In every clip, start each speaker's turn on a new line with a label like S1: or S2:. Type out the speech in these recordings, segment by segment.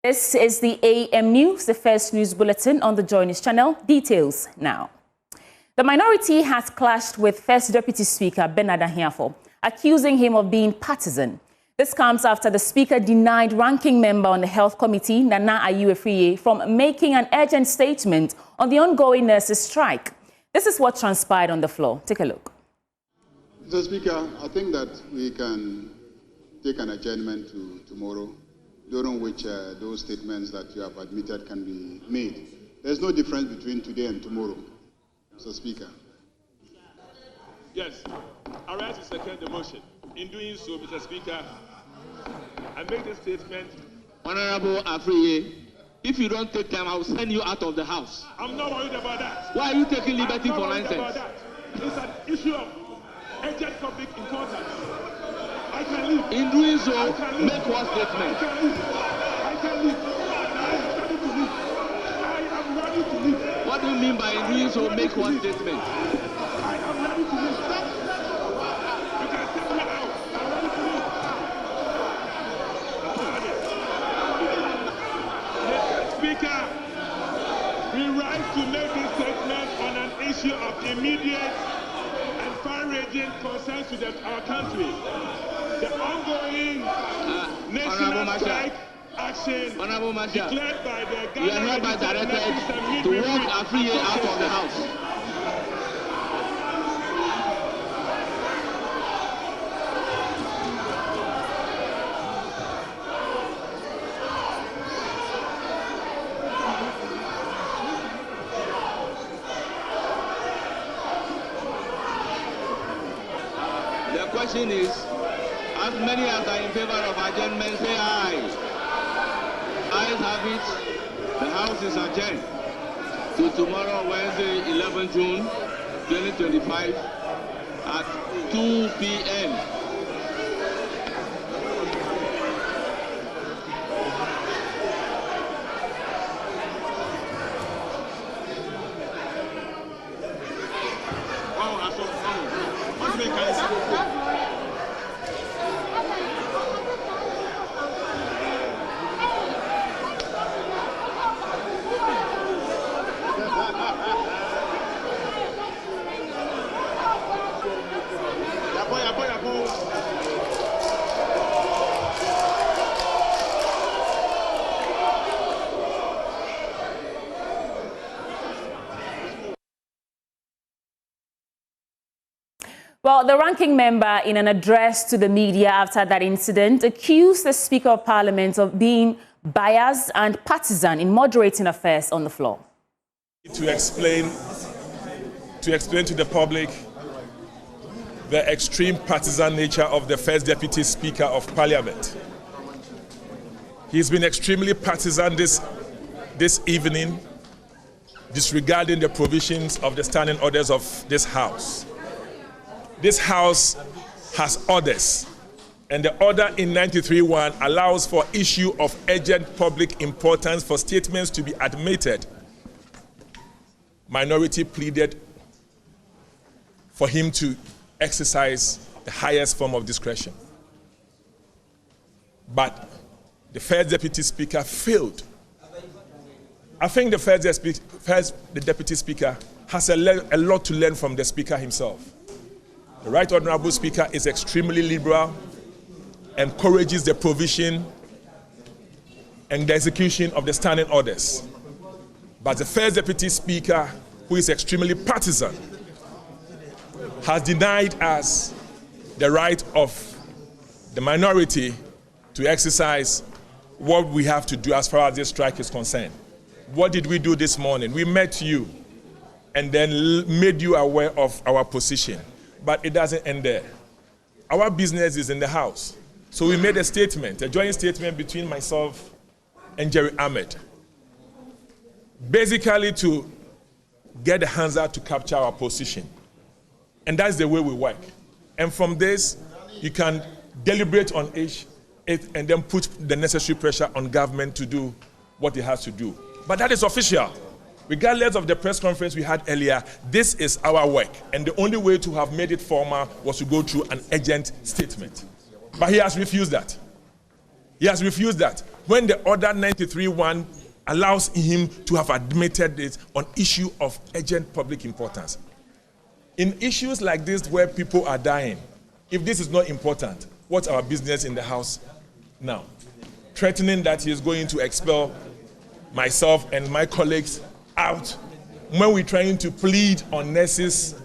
S1: This is the AM News, the first news bulletin on the Joy News channel. Details now. The minority has clashed with First Deputy Speaker Bernard Ahiafo, accusing him of being partisan. This comes after the Speaker denied ranking member on the Health Committee, Nana Ayuefriye, from making an urgent statement on the ongoing nurses' strike. This is what transpired on the floor. Take a look.
S2: Mr. Speaker, I think that we can take an adjournment to tomorrow, during which those statements that you have admitted can be made. There's no difference between today and tomorrow, Mr. Speaker.
S3: Yes, I rise to second the motion. In doing so, Mr. Speaker, I make this statement.
S4: Honorable Afriye, if you don't take time, I will send you out of the house.
S3: I'm not worried about that.
S4: Why are you taking liberty for nonsense?
S3: About that. It's an issue of urgent public importance. I can leave.
S4: In doing so, make one statement.
S3: I can leave. I am ready to leave.
S4: What do you mean by in doing so, make one statement?
S3: I am ready to leave. You can take me out. I'm ready to leave. Mr. Speaker, we rise to make this statement on an issue of immediate and far-ranging concerns to our country. The ongoing national strike action declared by the Ghana.
S4: You are hereby directed to walk Afriye out of the house. The question is, as many as are in favor of adjournment, say aye. Ayes have it. The House is adjourned to tomorrow, Wednesday, 11 June 2025 at 2 p.m.
S1: Well, the ranking member, in an address to the media after that incident, accused the Speaker of Parliament of being biased and partisan in moderating affairs on the floor.
S3: To explain to the public the extreme partisan nature of the First Deputy Speaker of Parliament. He's been extremely partisan this evening, disregarding the provisions of the standing orders of this House. This House has orders, and the order in 93.1 allows for issue of urgent public importance for statements to be admitted. Minority pleaded for him to exercise the highest form of discretion. But the First Deputy Speaker failed. I think the First Deputy Speaker has a lot to learn from the Speaker himself. The Right Honourable Speaker is extremely liberal, encourages the provision and the execution of the standing orders. But the First Deputy Speaker, who is extremely partisan, has denied us the right of the minority to exercise what we have to do as far as this strike is concerned. What did we do this morning? We met you and then made you aware of our position. But it doesn't end there. Our business is in the House. So we made a statement, a joint statement between myself and Jerry Ahmed, basically to get the hands out to capture our position. And that's the way we work. And from this, you can deliberate on it and then put the necessary pressure on government to do what it has to do. But that is official. Regardless of the press conference we had earlier, this is our work. And the only way to have made it formal was to go through an urgent statement. But he has refused that. He has refused that. when the other 93(1) allows him to have admitted it on issue of urgent public importance. In issues like this where people are dying, if this is not important, what's our business in the House now? Threatening that he is going to expel myself and my colleagues out when we're trying to plead on nurses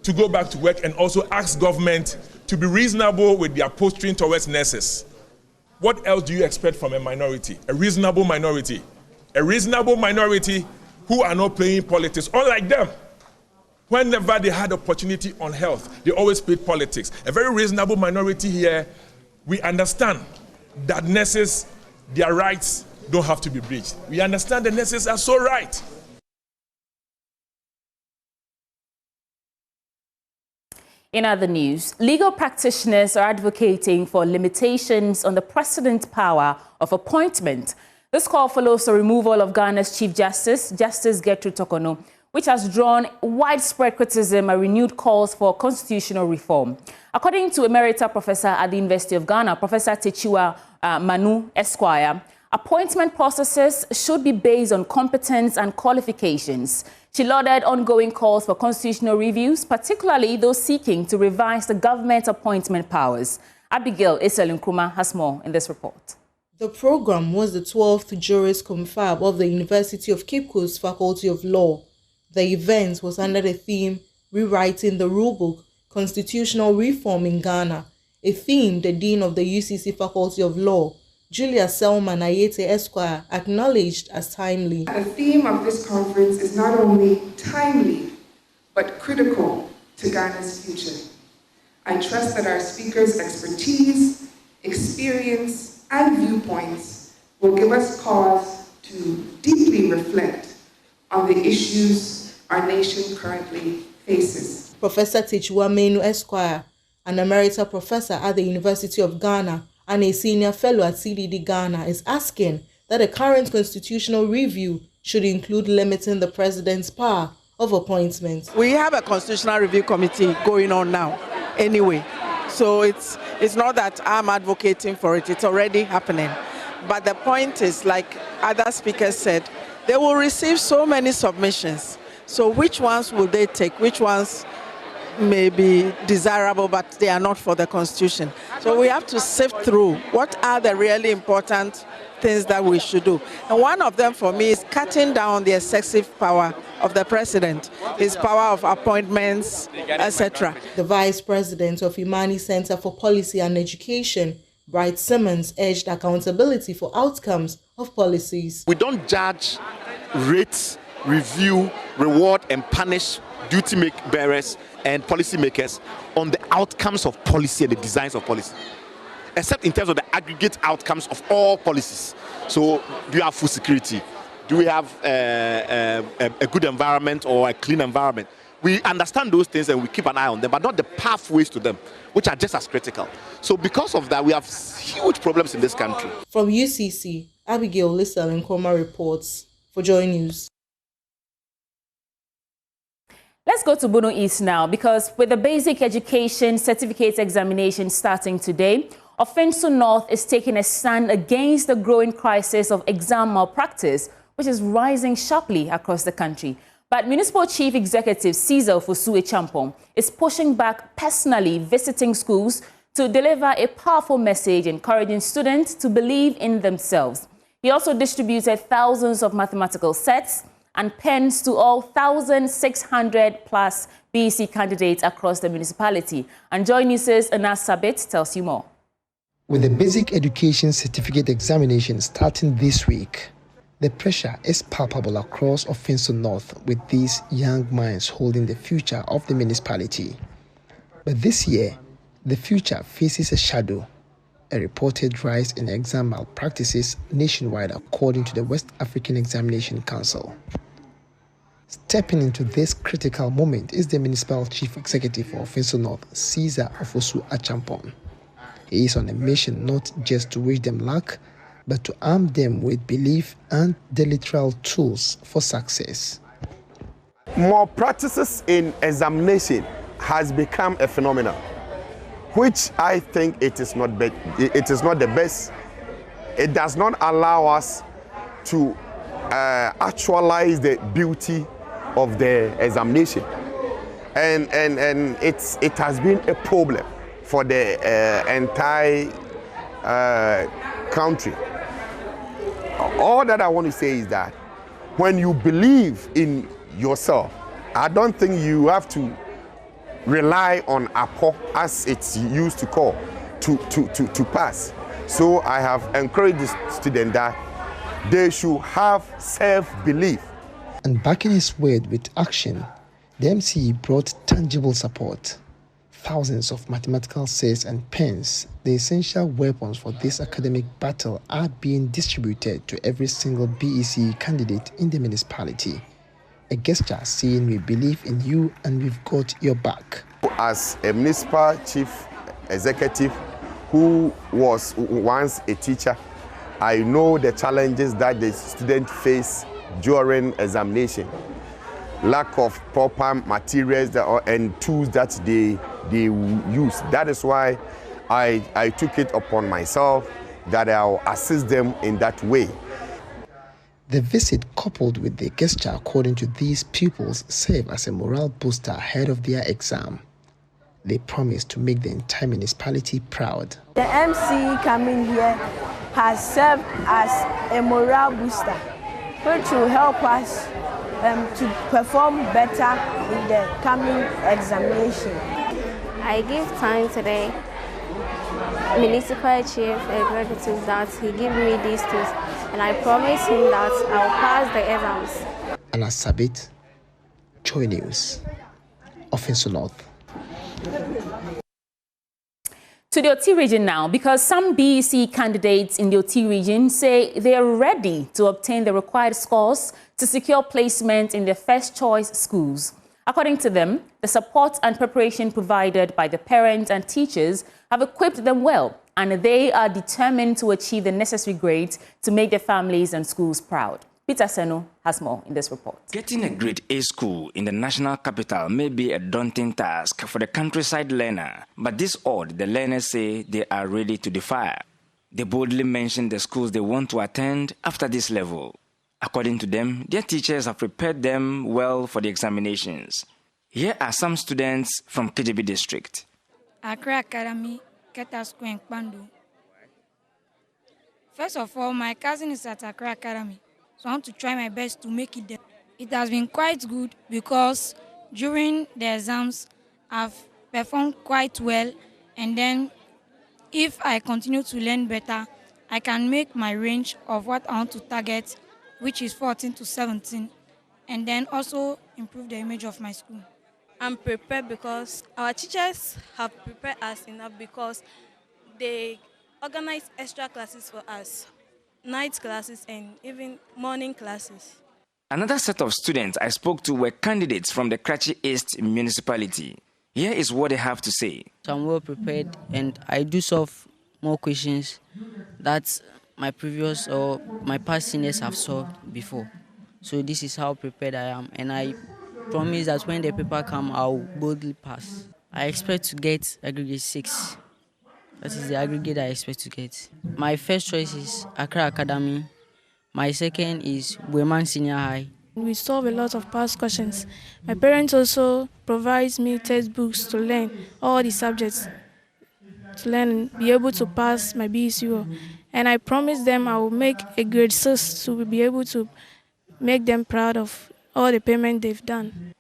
S3: to go back to work and also ask government to be reasonable with their posturing towards nurses. What else do you expect from a minority? A reasonable minority. A reasonable minority who are not playing politics, unlike them. Whenever they had opportunity on health, they always played politics. A very reasonable minority here, we understand that nurses, their rights don't have to be breached. We understand the nurses are so right.
S1: In other news, legal practitioners are advocating for limitations on the president's power of appointment. This call follows the removal of Ghana's Chief Justice, Justice Gertrude Torkornoo, which has drawn widespread criticism and renewed calls for constitutional reform. According to Emerita Professor at the University of Ghana, Professor Techiwa Manu Esquire, appointment processes should be based on competence and qualifications. She lauded ongoing calls for constitutional reviews, particularly those seeking to revise the government appointment powers. Abigail Eselin-Krumah has more in this report.
S5: The program was the 12th Juris Confab of the University of Cape Coast's Faculty of Law. The event was under the theme, Rewriting the Rulebook, Constitutional Reform in Ghana, a theme the Dean of the UCC Faculty of Law, Julia Selman Ayete Esquire, acknowledged as timely.
S6: The theme of this conference is not only timely, but critical to Ghana's future. I trust that our speakers' expertise, experience, and viewpoints will give us cause to deeply reflect on the issues our nation currently faces.
S5: Professor Techiwa Manu Esquire, an Emerita Professor at the University of Ghana and a Senior Fellow at CDD Ghana, is asking that a current constitutional review should include limiting the president's power of appointment.
S7: We have a constitutional review committee going on now anyway, so it's not that I'm advocating for it, it's already happening. But the point is, like other speakers said, they will receive so many submissions. So which ones will they take? Which ones may be desirable, but they are not for the Constitution? So we have to sift through what are the really important things that we should do. And one of them for me is cutting down the excessive power of the president, his power of appointments, etc.
S5: The Vice President of Imani Center for Policy and Education, Bright Simmons, urged accountability for outcomes of policies.
S8: We don't judge, rate, review, reward, and punish duty bearers and policy makers on the outcomes of policy and the designs of policy, except in terms of the aggregate outcomes of all policies. So, do you have food security? Do we have a good environment or a clean environment? We understand those things and we keep an eye on them, but not the pathways to them, which are just as critical. So because of that, we have huge problems in this country.
S5: From UCC, Abigail Eselin-Krumah reports for Joy News.
S1: Let's go to Bono East now, because with the basic education certificate examination starting today, Afenyo North is taking a stand against the growing crisis of exam malpractice, which is rising sharply across the country. But Municipal Chief Executive Cesar Fosu Champong is pushing back, personally visiting schools to deliver a powerful message encouraging students to believe in themselves. He also distributed thousands of mathematical sets and pens to all 1,600 plus BECE candidates across the municipality. And Joy News' Anas Sabit tells you more.
S9: With the basic education certificate examination starting this week, the pressure is palpable across Afenyo North, with these young minds holding the future of the municipality. But this year, the future faces a shadow, a reported rise in exam malpractices nationwide according to the West African Examination Council. Stepping into this critical moment is the Municipal Chief Executive of Afenyo North, Cesar Fosu Champong. He is on a mission not just to wish them luck, but to arm them with belief and the literal tools for success.
S10: More practices in examination has become a phenomenon, which I think it is not the best it does not allow us to actualize the beauty of the examination. And it has been a problem for the entire country. All that I want to say is that when you believe in yourself, I don't think you have to rely on APO, as it's used to call, to pass. So I have encouraged the student that they should have self-belief.
S9: And backing his word with action, the MCE brought tangible support. Thousands of mathematical sets and pens, the essential weapons for this academic battle, are being distributed to every single BECE candidate in the municipality. A gesture saying we believe in you and we've got your back.
S10: As a municipal chief executive who was once a teacher, I know the challenges that the students face during examination. Lack of proper materials and tools that they use. That is why I took it upon myself that I'll assist them in that way.
S9: The visit, coupled with the gesture, according to these pupils, serve as a morale booster ahead of their exam. They promise to make the entire municipality proud.
S11: The MCE coming here has served as a morale booster, which will help us to perform better in the coming examination.
S12: I give thanks to the municipal chief executive that he gave me these tools, and I promise him that I'll pass the exams.
S9: Anna Sabit, Joy News, Afenyo North.
S1: To the OT region now, because some BECE candidates in the OT region say they are ready to obtain the required scores to secure placement in their first choice schools. According to them, the support and preparation provided by the parents and teachers have equipped them well, and they are determined to achieve the necessary grades to make their families and schools proud. Peter Senu has more in this report.
S13: Getting a grade A school in the national capital may be a daunting task for the countryside learner, but this odd, the learners say they are ready to defy. They boldly mention the schools they want to attend after this level. According to them, their teachers have prepared them well for the examinations. Here are some students from KJB district.
S14: Accra Academy, Keta School in Kpandu. First of all, my cousin is at Accra Academy, so I want to try my best to make it there. It has been quite good because during the exams, I've performed quite well, and then if I continue to learn better, I can make my range of what I want to target, which is 14 to 17, and then also improve the image of my school.
S15: I'm prepared because our teachers have prepared us enough because they organize extra classes for us, night classes and even morning classes.
S13: Another set of students I spoke to were candidates from the Kratchi East municipality. Here is what they have to say.
S16: So I'm well prepared and I do solve more questions that my previous or my past seniors have solved before. So this is how prepared I am, and I promise that when the paper comes, I'll boldly pass. I expect to get aggregate 6. That is the aggregate I expect to get. My first choice is Accra Academy. My second is Weman Senior High.
S17: We solve a lot of past questions. My parents also provide me textbooks to learn all the subjects, to learn and be able to pass my BECE. And I promise them I will make a grade 6 to be able to make them proud of all the payment they've done.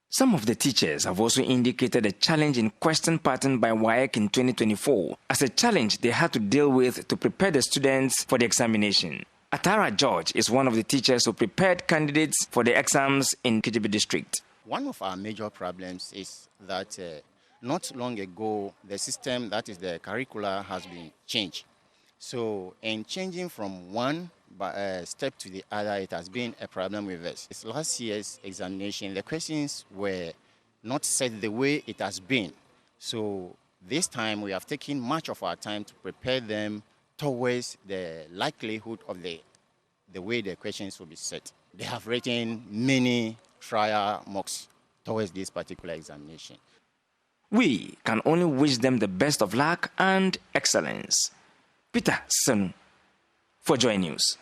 S13: Some of the teachers have also indicated a challenge in question pattern by WAEC in 2024 as a challenge they had to deal with to prepare the students for the examination. Atara George is one of the teachers who prepared candidates for the exams in KJB district.
S18: One of our major problems is that not long ago, the system, that is the curricula, has been changed. So in changing from one step to the other, it has been a problem with us. This last year's examination, the questions were not set the way it has been. So this time we have taken much of our time to prepare them towards the likelihood of the way the questions will be set. They have written many trial mocks towards this particular examination.
S13: We can only wish them the best of luck and excellence. Peter Senu, for Joy News.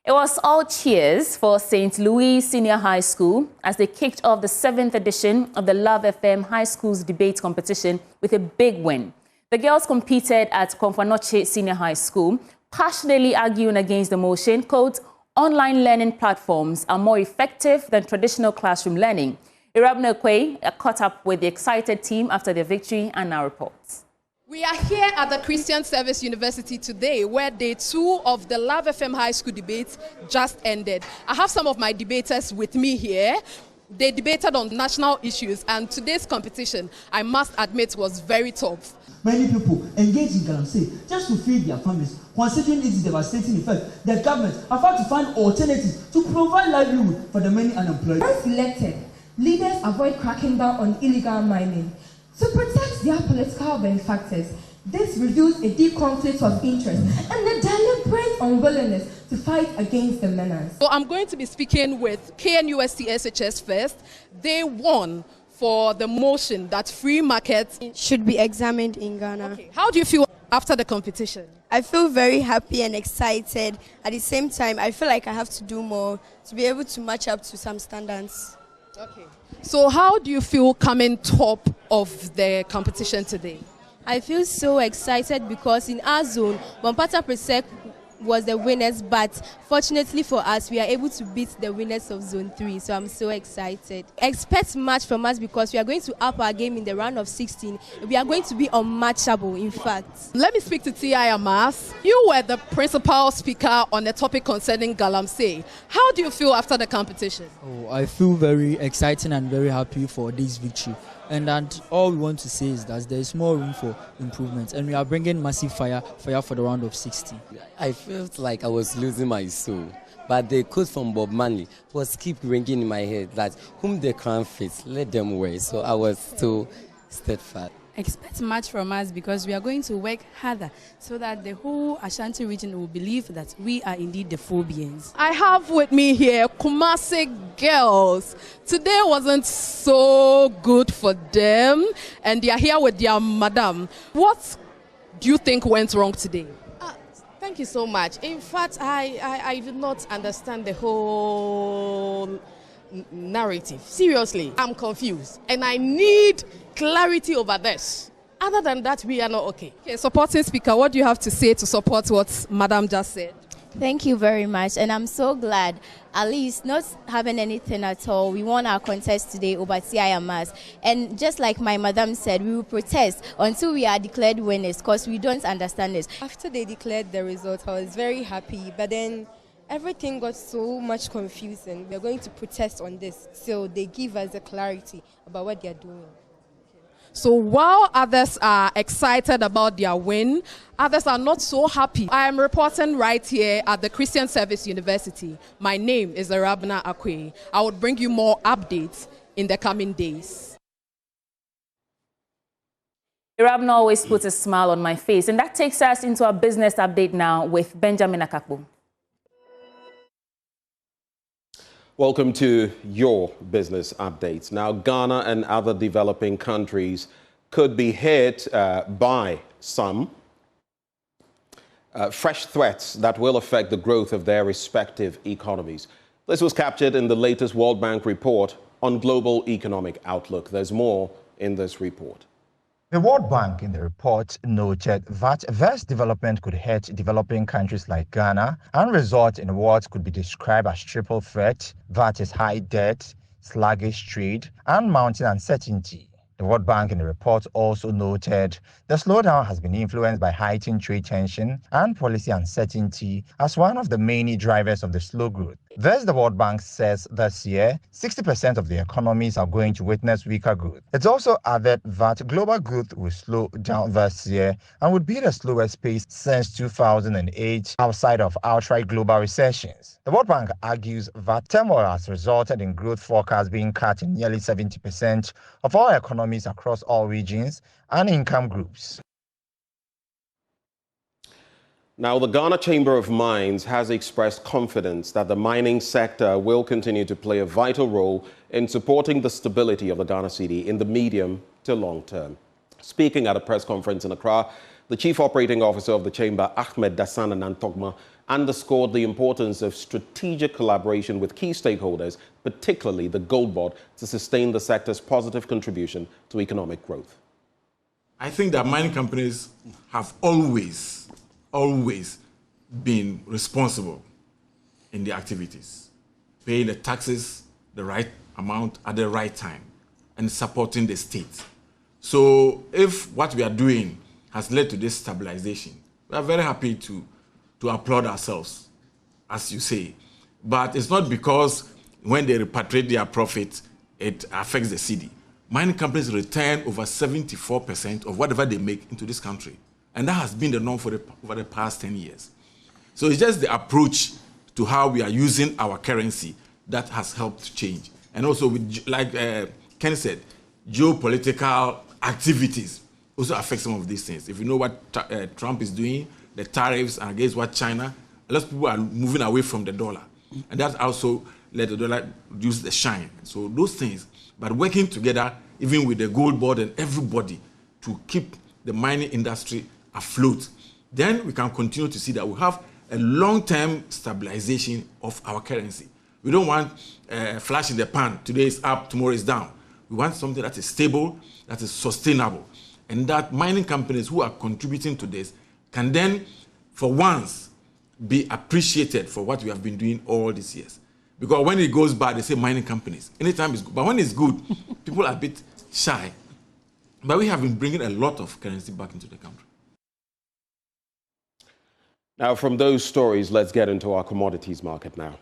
S1: It was all cheers for St. Louis Senior High School as they kicked off the 7th edition of the Love FM High Schools Debate Competition with a big win. The girls competed at Confanoche Senior High School, passionately arguing against the motion, quote, online learning platforms are more effective than traditional classroom learning. Afenyo-Markin caught up with the excited team after their victory and now reports.
S19: We are here at the Christian Service University today, where day 2 of the Love FM High School debates just ended. I have some of my debaters with me here. They debated on national issues, and today's competition, I must admit, was very tough.
S20: Many people engage in galamsey just to feed their families. Considering its devastating effect, the government have had to find alternatives to provide livelihood for the many unemployed.
S21: Once elected, leaders avoid cracking down on illegal mining. To protect their political benefactors, this reveals a deep conflict of interest and a deliberate unwillingness to fight against the menace.
S19: So I'm going to be speaking with KNUST SHS first. They won for the motion that free markets
S11: should be examined in Ghana.
S19: Okay. How do you feel after the competition?
S11: I feel very happy and excited. At the same time, I feel like I have to do more to be able to match up to some standards.
S19: Okay. So how do you feel coming top of the competition today?
S22: I feel so excited because in our zone, Bompata Presec was the winners, but fortunately for us, we are able to beat the winners of Zone 3, so I'm so excited. Expect much from us because we are going to up our game in the round of 16. We are going to be unmatchable, in fact.
S19: Let me speak to T.I. Amas. You were the principal speaker on the topic concerning galamsey. How do you feel after the competition?
S23: Oh, I feel very excited and very happy for this victory. And all we want to say is that there is more room for improvement, and we are bringing massive fire for the round of 16.
S24: I felt like I was losing my soul, but the quote from Bob Marley was keep ringing in my head that whom the crown fits, let them wear. So I was so steadfast.
S25: Expect much from us because we are going to work harder so that the whole Ashanti region will believe that we are indeed the Phobians.
S19: I have with me here Kumasi girls. Today wasn't so good for them, and they are here with their madam. What do you think went wrong today?
S26: Thank you so much. In fact, I did not understand the whole narrative. Seriously, I'm confused and I need clarity over this. Other than that, we are not okay.
S19: Okay, supporting speaker, what do you have to say to support what Madam just said?
S22: Thank you very much, and I'm so glad, at least not having anything at all. We won our contest today over T.I. Amas, and just like my madam said, we will protest until we are declared winners because we don't understand this.
S27: After they declared the result, I was very happy, but then everything got so much confusing. We're going to protest on this, so they give us the clarity about what they're doing.
S19: So while others are excited about their win, others are not so happy. I am reporting right here at the Christian Service University. My name is Afenyo-Markin. I will bring you more updates in the coming days.
S1: Afenyo always puts a smile on my face, and that takes us into our business update now with Benjamin Akakbo.
S28: Welcome to your business updates. Now, Ghana and other developing countries could be hit by some fresh threats that will affect the growth of their respective economies. This was captured in the latest World Bank report on global economic outlook. There's more in this report.
S29: The World Bank in the report noted that this development could hit developing countries like Ghana and result in what could be described as triple threat, that is high debt, sluggish trade, and mounting uncertainty. The World Bank in the report also noted the slowdown has been influenced by heightened trade tension and policy uncertainty as one of the many drivers of the slow growth. Thus, the World Bank says this year, 60% of the economies are going to witness weaker growth. It also added that global growth will slow down this year and would be the slowest pace since 2008 outside of outright global recessions. The World Bank argues that turmoil has resulted in growth forecasts being cut in nearly 70% of all economies across all regions and income groups.
S28: Now, the Ghana Chamber of Mines has expressed confidence that the mining sector will continue to play a vital role in supporting the stability of the Ghana cedi in the medium to long term. Speaking at a press conference in Accra, the Chief Operating Officer of the Chamber, Ahmed Dassana Nantogma, underscored the importance of strategic collaboration with key stakeholders, particularly the Gold Board, to sustain the sector's positive contribution to economic growth.
S2: I think that mining companies have always been responsible in their activities, paying the taxes the right amount at the right time and supporting the state. So if what we are doing has led to this stabilization, we are very happy to applaud ourselves, as you say. But it's not because when they repatriate their profit, it affects the city. Mining companies return over 74% of whatever they make into this country. And that has been the norm over the past 10 years. So it's just the approach to how we are using our currency that has helped change. And also, like Ken said, geopolitical activities also affect some of these things. If you know what Trump is doing, the tariffs and against what China, a lot of people are moving away from the dollar. And that also let the dollar reduce the shine. So those things, but working together, even with the Gold Board and everybody, to keep the mining industry afloat, then we can continue to see that we have a long-term stabilization of our currency. We don't want flash in the pan. Today is up, tomorrow is down. We want something that is stable, that is sustainable, and that mining companies who are contributing to this can then, for once, be appreciated for what we have been doing all these years. Because when it goes bad, they say mining companies. Anytime it's good. But when it's good, people are a bit shy. But we have been bringing a lot of currency back into the country.
S28: Now, from those stories, let's get into our commodities market now.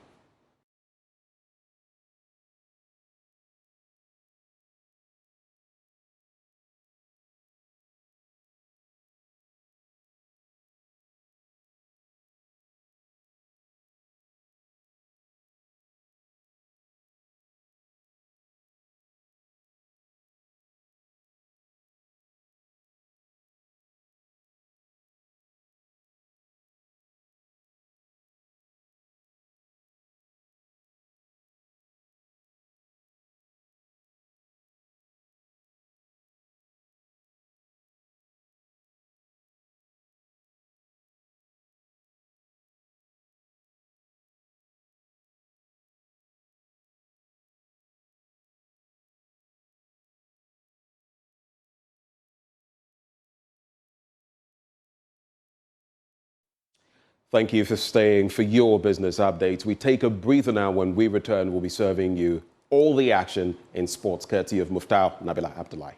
S28: Thank you for staying for your business updates. We take a breather now. When we return, we'll be serving you all the action in sports, courtesy of Muftau Nabila Abdullahi.